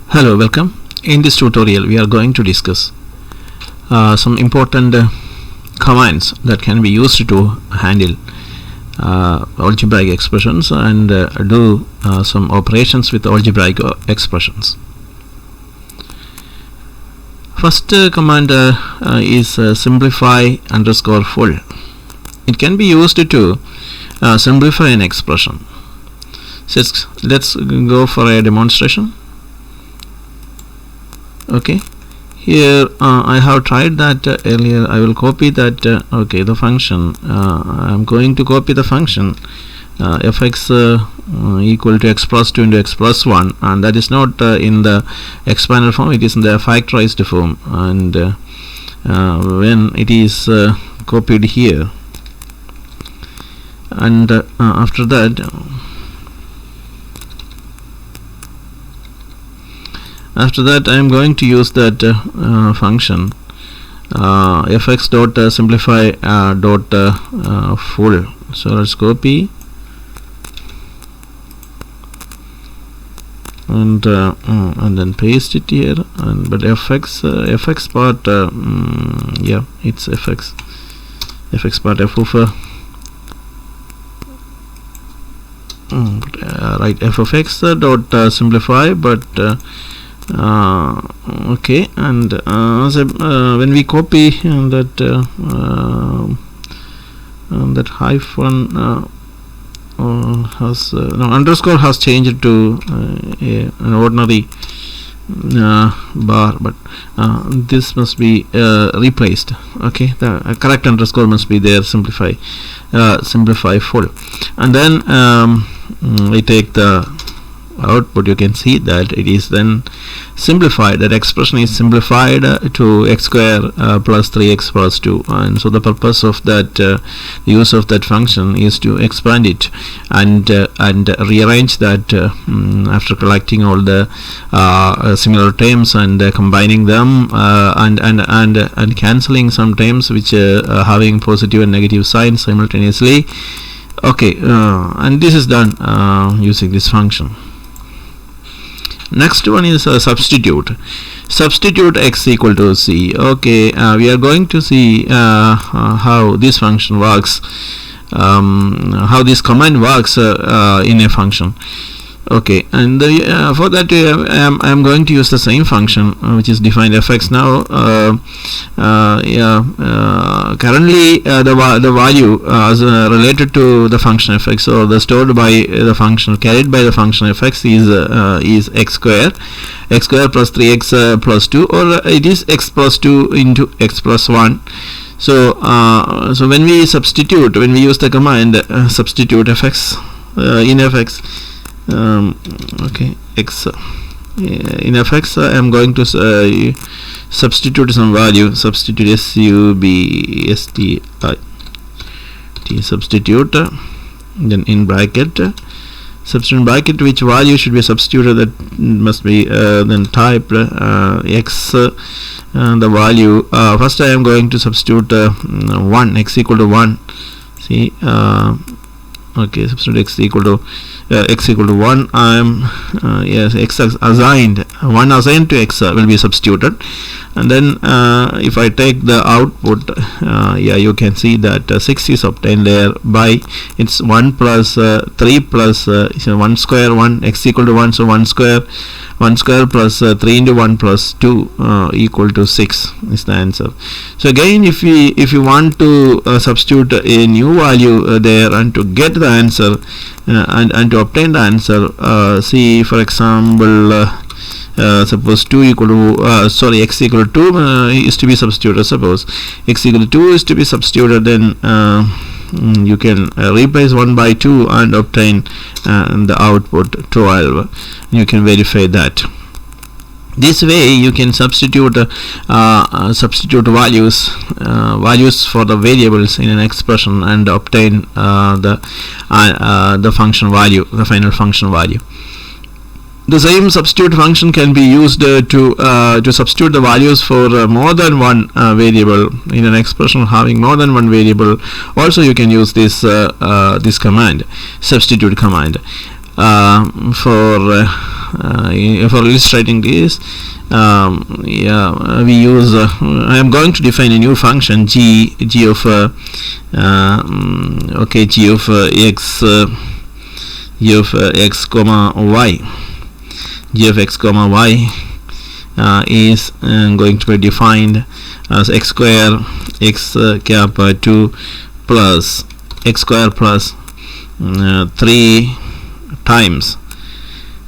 Hello, welcome. In this tutorial we are going to discuss some important commands that can be used to handle algebraic expressions and do some operations with algebraic expressions. First command is simplify underscore full. It can be used to simplify an expression. So let's go for a demonstration. Okay, here I have tried that earlier. I will copy that the function. I'm going to copy the function fx equal to x plus 2 into x plus 1, and that is not in the expanded form, it is in the factorized form. And when it is copied here, and after that I am going to use that function fx dot simplify dot full. So let's copy and then paste it here. But fx part yeah, it's fx part f of right, f of x dot simplify, but okay, and when we copy that hyphen has underscore has changed to an ordinary bar, but this must be replaced. Okay, the correct underscore must be there. Simplify full, and then we take the output. You can see that it is then simplified. That expression is simplified to x square plus 3x plus 2, and so the purpose of that the use of that function is to expand it and rearrange that after collecting all the similar terms and combining them and cancelling some terms which are having positive and negative signs simultaneously. Okay, and this is done using this function. Next one is substitute x equal to c. Okay, we are going to see how this function works, how this command works in a function. Okay, and for that I am going to use the same function which is defined fx now. Currently the value as related to the function fx, or the stored by the function, carried by the function fx, is x square plus 3x plus 2, or it is x plus 2 into x plus 1. So when we use the command substitute fx in fx, okay, x in fx I am going to substitute some value, substitute substitute, then in bracket, substitute in bracket which value should be substituted, that must be then type x, the value first I am going to substitute 1, x equal to 1. See, okay, substitute x equal to 1. I am yes, x assigned 1 assigned to x will be substituted, and then if I take the output, yeah, you can see that 6 is obtained there by it's 1 plus 3 plus so 1 square 1, x equal to 1, so 1 square plus 3 into 1 plus 2 equal to 6 is the answer. So again, if you want to substitute a new value there and to get the answer and to obtain the answer, see, for example, suppose 2 equal to x equal to 2 is to be substituted. Suppose x equal to 2 is to be substituted, then you can replace 1 by 2 and obtain the output 12. You can verify that. This way you can substitute values for the variables in an expression and obtain the function value, the final function value. The same substitute function can be used to substitute the values for more than one variable in an expression having more than one variable. Also, you can use this this command, substitute command. for illustrating this, we use I am going to define a new function g of x comma y. G of x comma y is going to be defined as x square x cap 2 plus x square plus 3 times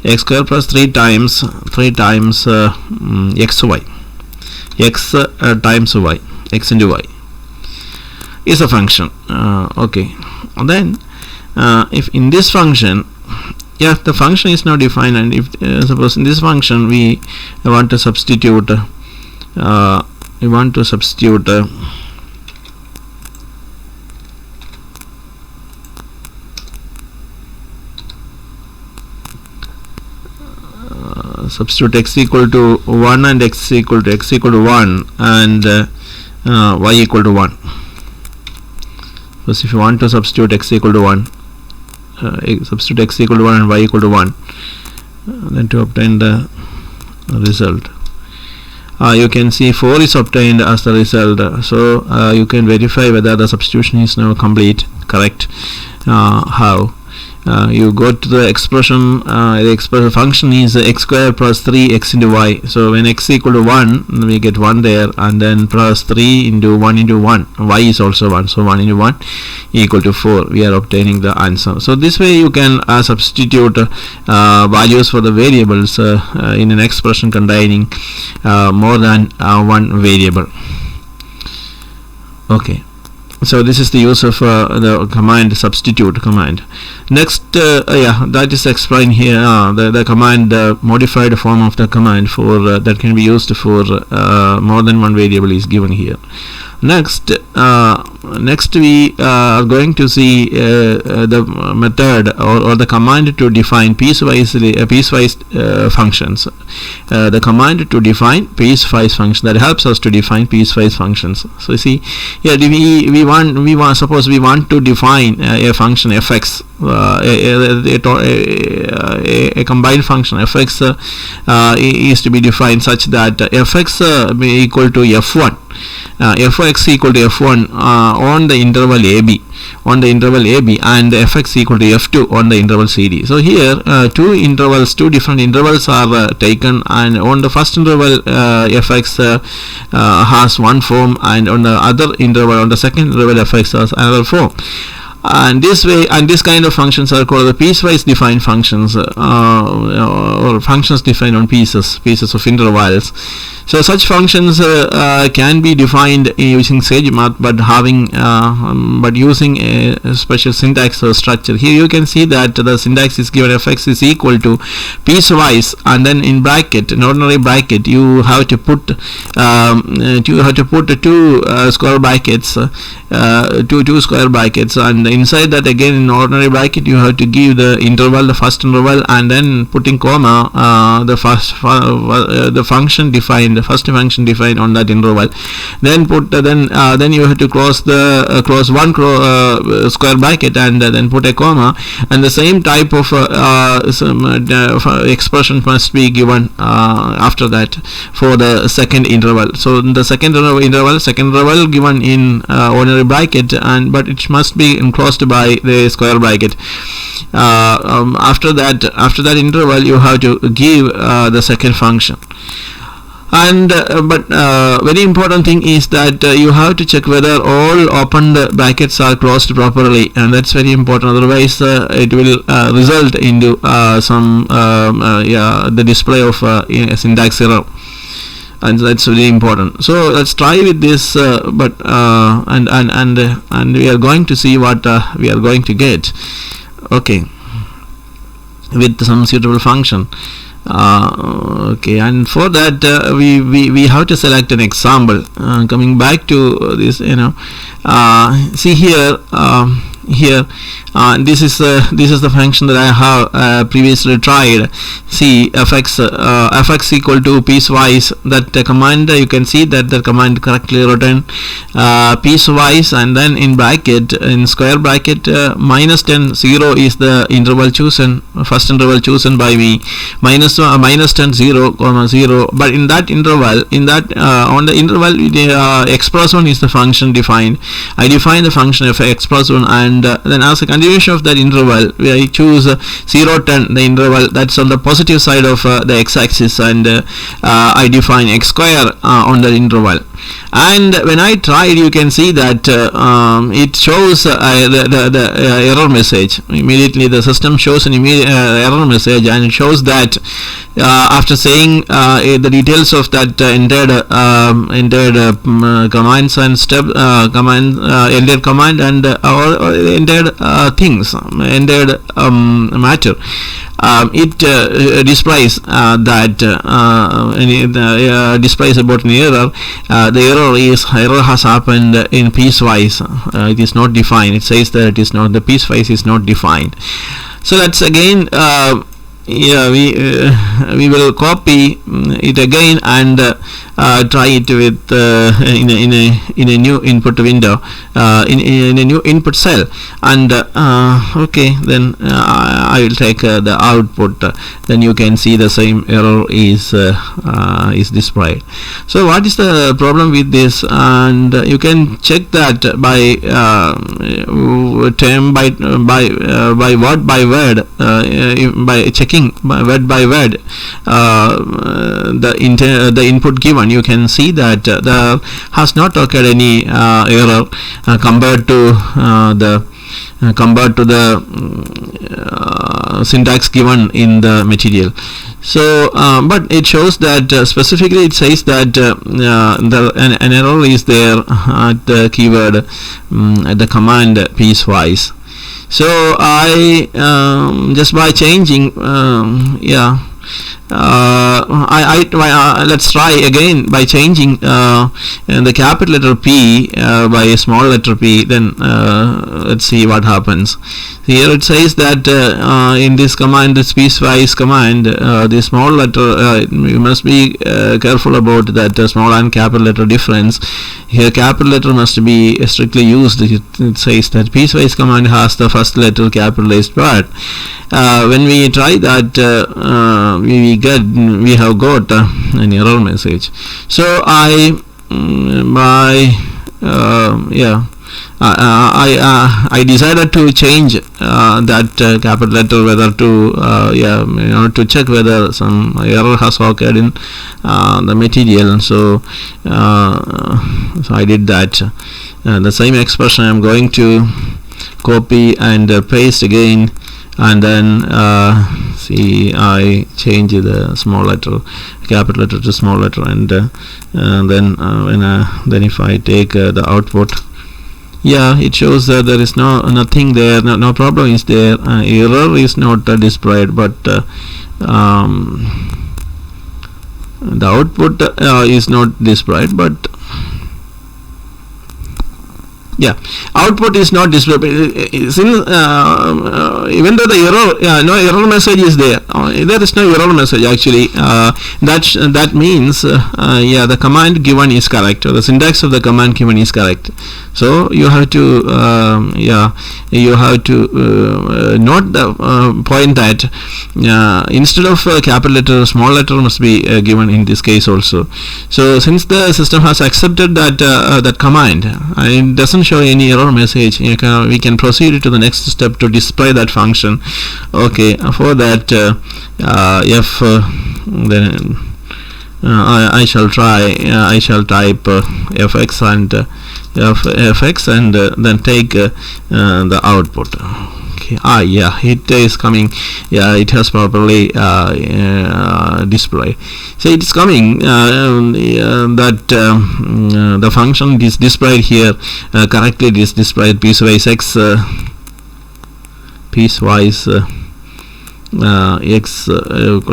x square plus 3 times xy, x times y, x into y is a function. Okay, and then if in this function, the function is now defined, and if suppose in this function we want to substitute substitute x equal to 1 and x equal to 1 and y equal to 1. Because if you want to substitute x equal to 1, substitute x equal to 1 and y equal to 1, then to obtain the result, you can see 4 is obtained as the result. So you can verify whether the substitution is now complete, correct. How? You go to the expression, the expression function is x square plus 3x into y. So when x equal to 1, we get 1 there, and then plus 3 into 1 into 1, y is also 1, so 1 into 1 equal to 4. We are obtaining the answer. So this way you can substitute values for the variables in an expression containing more than one variable. Okay, so this is the use of the command substitute command. Next, that is explained here. The command, the modified form of the command for that can be used for more than one variable is given here. Next we are going to see the method or the command to define piecewise functions. The command to define piecewise functions, that helps us to define piecewise functions. So you see here, we want suppose we want to define a function fx, a combined function fx is to be defined such that fx be equal to f1, fx equal to f1 on the interval ab, and fx equal to f2 on the interval cd. So here two different intervals are taken, and on the first interval fx has one form, and on the other interval, on the second interval, fx has another form. And this way, and this kind of functions are called the piecewise defined functions, or functions defined on pieces of intervals. So such functions can be defined using Sagemath, but using a special syntax or structure. Here you can see that the syntax is given: fx is equal to piecewise, and then in bracket, an ordinary bracket, you have to put two square brackets, two square brackets, and inside that again in ordinary bracket you have to give the interval, the first interval, and then putting comma the first function defined, the first function defined on that interval. Then then you have to close one square bracket, and then put a comma, and the same type of expression must be given after that for the second interval. So the second interval given in ordinary bracket, but it must be enclosed by the square bracket. After that interval you have to give the second function. And very important thing is that you have to check whether all opened brackets are closed properly, and that's very important. Otherwise it will result into the display of a syntax error, and that's really important. So let's try with this, and we are going to see what we are going to get. Okay, with some suitable function. Okay, and for that we have to select an example. Coming back to this, see here This is the function that I have previously tried. See, fx equal to piecewise, that command, you can see that the command correctly written piecewise, and then in bracket, in square bracket, minus 10 0 is the interval chosen, first interval chosen by me, minus 10 0 comma 0. But in that interval, on the interval, x plus 1 is the function defined. I define the function of x plus 1, and then as a continuation of that interval, I choose 0 10, the interval that's on the positive side of the x-axis, and I define x square on that interval. And when I tried, you can see that it shows the error message. Immediately the system shows an error message, and it shows that after saying the details of that entered commands and step entered command and entered things, entered matter, it displays that displays about an error. The error has happened in piecewise. It is not defined. It says that it is not, the piecewise is not defined. So that's again, we will copy it again and try it with in a new input window, in a new input cell, and okay, then I will take the output. Then you can see the same error is displayed. So what is the problem with this? And you can check that by term by word by word, by checking word by word the input given. You can see that there has not occurred any error compared to the syntax given in the material. So but it shows that specifically it says that an error is there at the keyword at the command piecewise. So I just by changing let's try again by changing the capital letter P by a small letter p. Then let's see what happens. Here it says that in this command, this piecewise command, the small letter, you must be careful about that small and capital letter difference. Here capital letter must be strictly used. It says that piecewise command has the first letter capitalized, but when we try that, we have got an error message. So I decided to change that capital letter, whether to to check whether some error has occurred in the material. So I did that. The same expression I am going to copy and paste again, and then see, I change the small letter, capital letter to small letter, and then if I take the output, it shows that there is nothing there, no problem is there. Error is not displayed, but the output is not displayed, but output is not displayed. Since even though the error, no error message is there, there is no error message actually. That means the command given is correct, or the syntax of the command given is correct. So you have to note the point that instead of capital letter, small letter must be given in this case also. So since the system has accepted that command, it doesn't show any error message, we can proceed to the next step to display that function. Okay, for that then I shall try. I shall type fx and fx and then take the output. Okay. It is coming. It has properly displayed. So it is coming that the function is displayed here correctly. It is displayed piecewise x,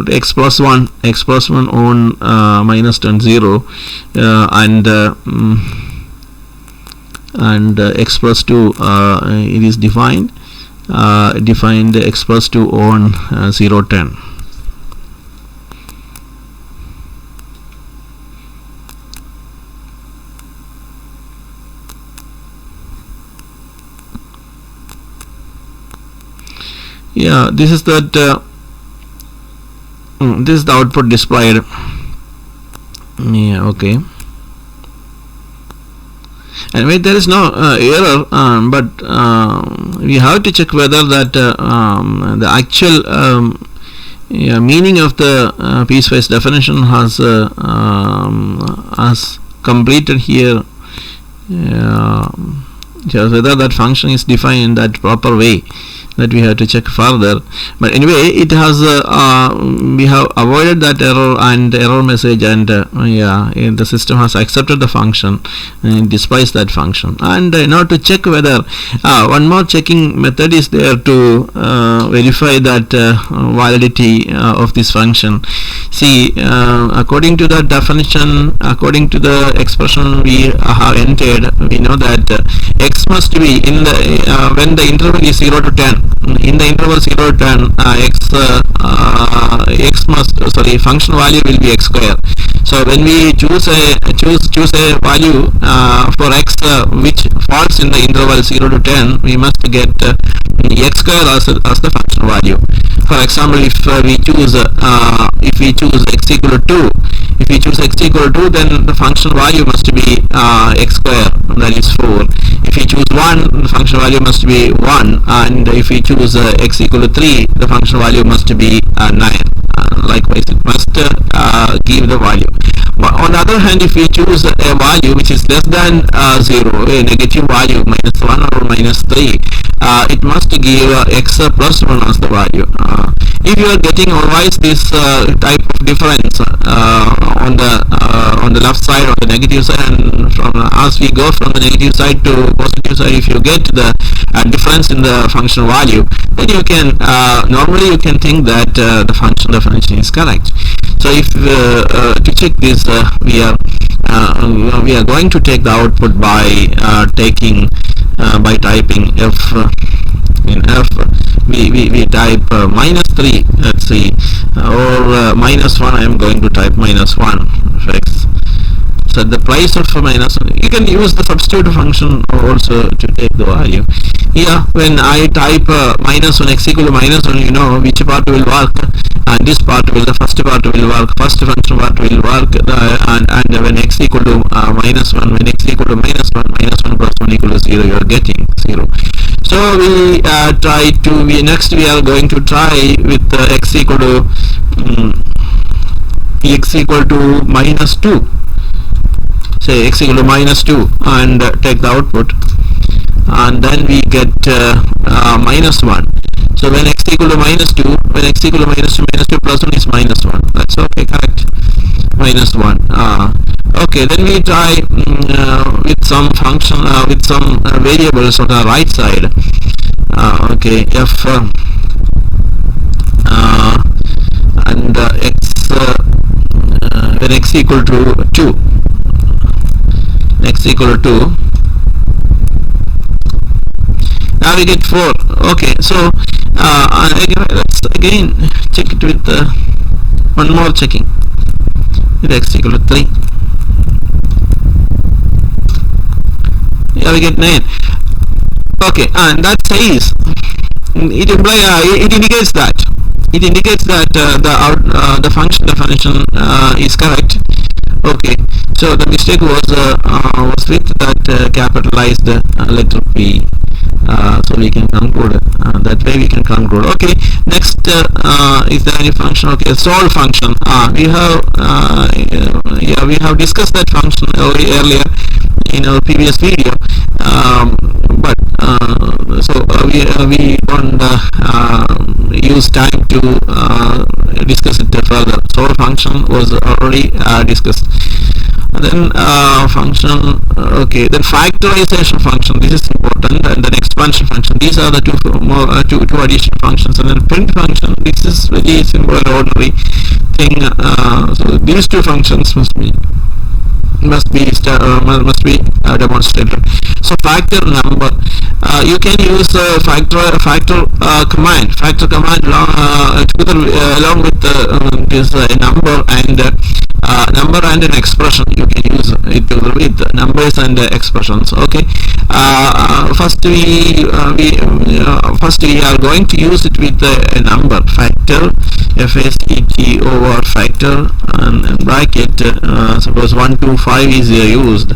x plus 1 on minus 10 0, and x plus 2 it is defined, defined x plus 2 on 0 10. Yeah, this is that this is the output displayed. Yeah, okay. Anyway, there is no error, but we have to check whether that the actual meaning of the piecewise definition has completed here. Whether that function is defined in that proper way, that we have to check further. But anyway, it has we have avoided that error and error message, and the system has accepted the function and displays that function. And now to check whether one more checking method is there to verify that validity of this function. See, according to the definition, according to the expression we have entered, we know that x must be in the when the interval is 0 to 10. In the interval 0 to 10, function value will be x square. So when we choose a value for x which falls in the interval 0 to 10, we must get x square as the function value. For example, if we choose x equal to 2, if we choose x equal to 2, then the function value must be x square, that is 4. If we choose 1, the function value must be 1, and if we choose x equal to 3, the function value must be 9. Likewise, it must give the value. But on the other hand, if we choose a value which is less than 0, a negative value, minus 1 or minus 3, it must give x plus 1 as the value. If you are getting otherwise this type of difference on the left side or the negative side, and as we go from the negative side to positive side, if you get the difference in the function value, then you can normally you can think that the function definition is correct. So if to check this, we are going to take the output by typing f in f. We type minus 3, let's see, or minus 1. I am going to type minus 1 of x. So the place of minus 1, you can use the substitute function also to take the value. Here, when I type minus 1, x equal to minus 1, you know which part will work, and this part will, the first part will work, first function part will work, and when x equal to minus 1, when x equal to minus 1 plus 1 equal to 0, you are getting 0. So we next we are going to try with x equal to minus 2. Say x equal to minus 2, and take the output, and then we get minus 1. So when x equal to minus 2, when x equal to minus 2, minus 2 plus 1 is minus 1. That's okay, correct. Minus 1. Okay, then we try with some function, with some variables on the right side. Okay, f and x when x equal to 2. X equal to 2. Now we get 4. Okay, so let's again check it with one more checking with x equal to 3. Yeah, we get 9. Okay, and that says it indicates that the function definition is correct. Okay, so the mistake was with that capitalized letter P. So we can conclude that way. We can conclude. Okay, next is there any function? Okay, solve function. We have discussed that function earlier in our previous video, but we don't use time to discuss it further. Solve function was already discussed. And then function, okay, then factorization function, this is important, and then expansion function. These are the two addition functions. And then print function, this is very simple and ordinary thing. So these two functions must be must be demonstrated. So factor number, you can use factor command along with this number and an expression. You can use it together with numbers and expressions. Okay. First we are going to use it with a number, factor, FACT over factor, and bracket. Suppose 1 2 5 is used,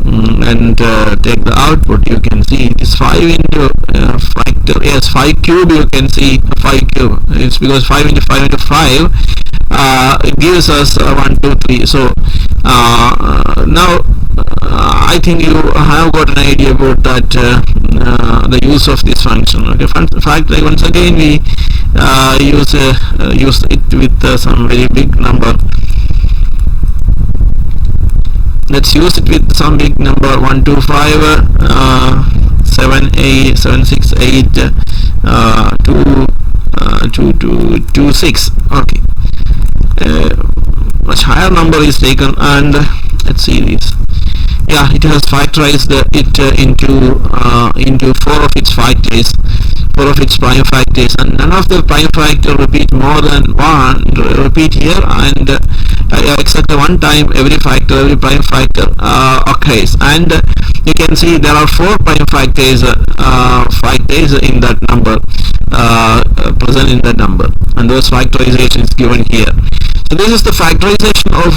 and take the output. You can see it is 5 into factor. Yes, 5 cube. You can see 5 cube. It's because 5 into 5 into 5 it gives us 1 2 3. So now I think you have got an idea about that, the use of this function. Okay, factor, once again we use it with some very big number. Let's use it with some big number, 1 2 5 7 8 7 6 8 2 6. Okay, much higher number is taken, and let's see this. Yeah, it has factorized it into 4 of its factors, 4 of its prime factors, and none of the prime factor repeat more than one repeat here, and except one time every prime factor occurs, and you can see there are 4 prime factors in that number, present in that number, and those factorization is given here. So this is the factorization of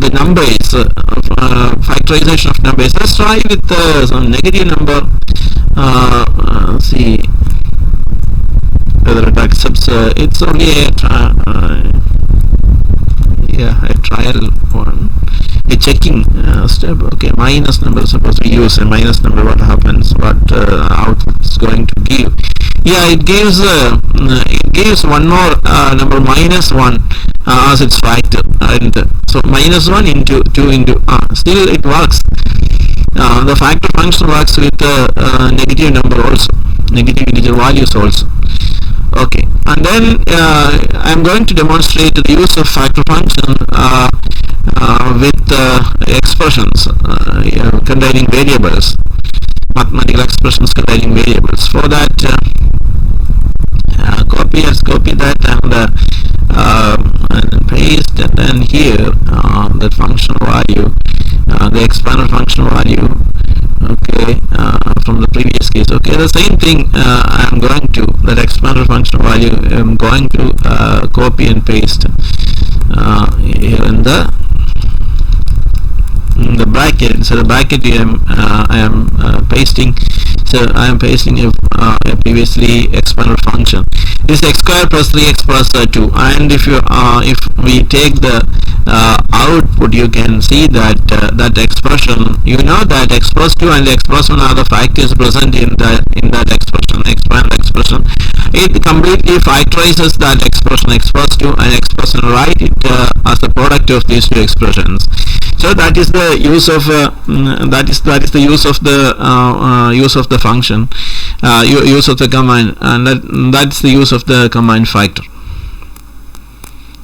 the numbers, factorization of numbers. Let's try with some negative number. See whether it accepts. It's only a trial one, a checking step. Okay, minus number. Suppose we use a minus number. What happens? What output is going to give? Yeah, it gives one more number, minus 1, as its factor, and so minus 1 into 2 into still it works. The factor function works with negative number also, negative integer values also. Okay, and then I'm going to demonstrate the use of factor function with expressions containing variables, mathematical expressions containing variables. For that, copy that and paste, and then here that function value, the expanded function value. Okay, from the previous case. Okay, the same thing I'm going to, that expanded function value, I'm going to copy and paste here in the bracket. So the bracket I am pasting. So I am pasting a previously expanded function. This x square plus 3x plus 2, and if we take the output, you can see that that expression, that x plus 2 and x plus 1 are the factors present in that expression, expanded expression. It completely factorizes that expression, x plus 2 and x plus 1, write it as the product of these two expressions. So that is the use of the use of the function, use of the command, and that's the use of the command factor.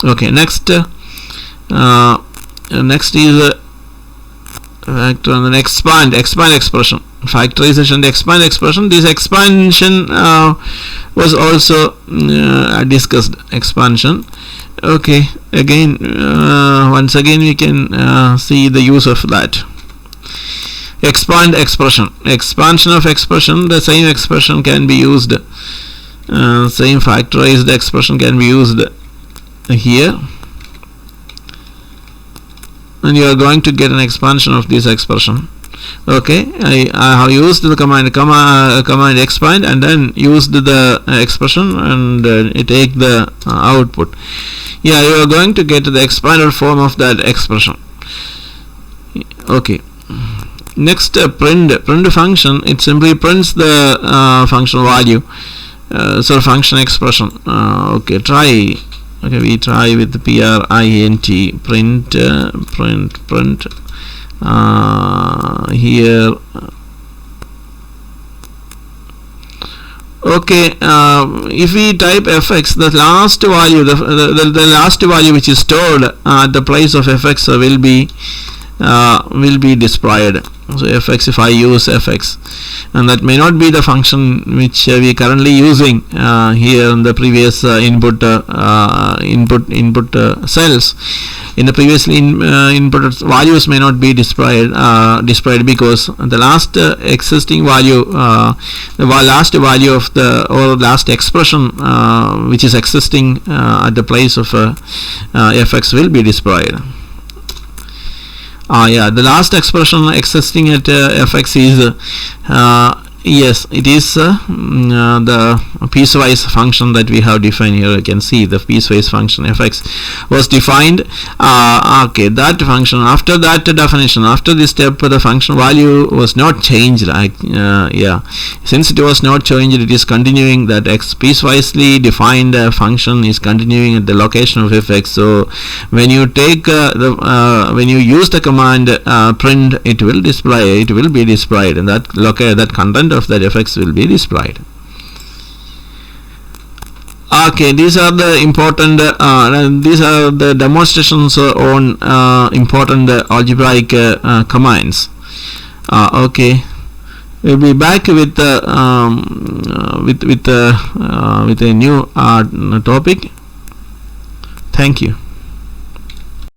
Okay, next is factor and then expand expression, factorization, the expand expression. This expansion was also discussed, expansion. Okay, again, once again we can see the use of that. Expand expression, expansion of expression. The same expression can be used, same factorized expression can be used here, and you are going to get an expansion of this expression. Okay, I have used the command expand, and then used the expression, and take the output. Yeah, you are going to get the expanded form of that expression. Okay, next print function. It simply prints the function value, so function expression. Okay, we try with the print print here. Okay, if we type fx, the last value, the last value which is stored at the place of fx will be will be displayed. So fx, if I use fx, and that may not be the function which we currently using here in the previous input cells. In the previously inputted values may not be displayed because the last existing value, the last value of the or last expression which is existing at the place of fx will be displayed. The last expression existing at fx is yes, it is the piecewise function that we have defined here. You can see the piecewise function fx was defined. Okay, that function, after that definition, after this step, the function value was not changed. Since it was not changed, it is continuing. That piecewisely defined function is continuing at the location of fx. So when you take when you use the command print, it will display, it will be displayed, and that content of that fx will be displayed. Okay, these are the important these are the demonstrations on important algebraic commands. Okay, we'll be back with with a new topic. Thank you.